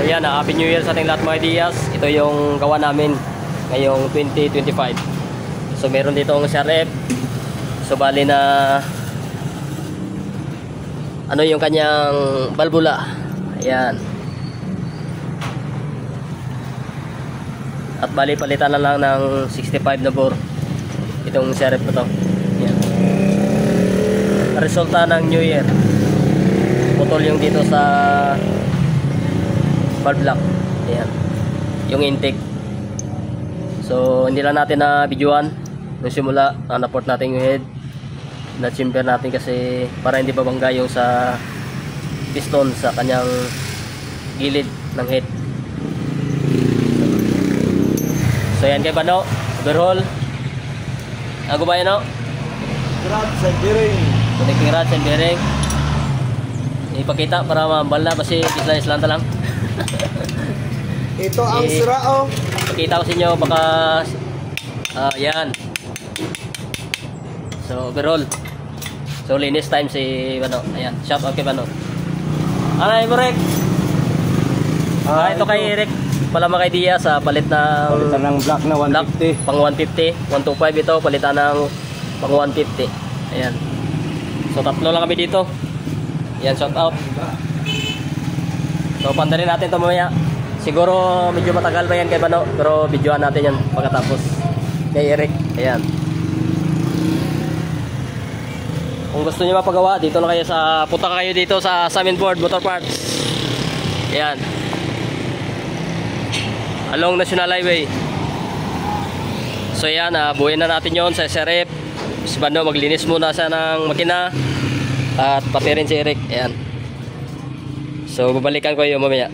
yan, Happy New Year sa ating lahat mga Diyas. Ito yung gawa namin ngayong 2025. So meron dito ang CRF. So bali na ano yung kanyang balbula. Ayan. At bali palitan na lang ng 65 na bore itong CRF na to. Ayan. Resulta ng New Year, putol yung dito sa valve lock. Ayan, yung intake. So hindi lang natin na videoan nung simula. Na-port natin yung head, na-chamber natin kasi para hindi babangga yung sa piston sa kanyang gilid ng head. So yan kay Bano, overhaul. Ako ba yan, no? Rods and bearing. Connecting rods and bearing. Ipakita para mambal na kasi isla-islanta lang. Ito ang sira, oh. Pakita ko sa inyo baka yan. So overall. So linis time si Bano. Ayan, shout out kay Bano. Anay mo Rick. Ito kay Eric pala mga idea sa palit ng Palitan ng black na 150. pang 150, 125 ito palitan ng pang 150. Ayan. So tatlo lang kami dito. Ayan, shout out. So pandarin natin ito mamaya. Siguro medyo matagal pa yan kay Bano, pero videoan natin yan pagkatapos kay Eric. Ayan. Kung gusto niyo mapagawa, dito na kayo sa punta kayo dito sa Samin Ford Motor Parts. Ayan. Along National Highway. So yan, buuin na natin yon sa SRF. Si Bano maglinis muna siya ng makina at pati rin si Eric. Ayan. So babalikan ko yung mamaya.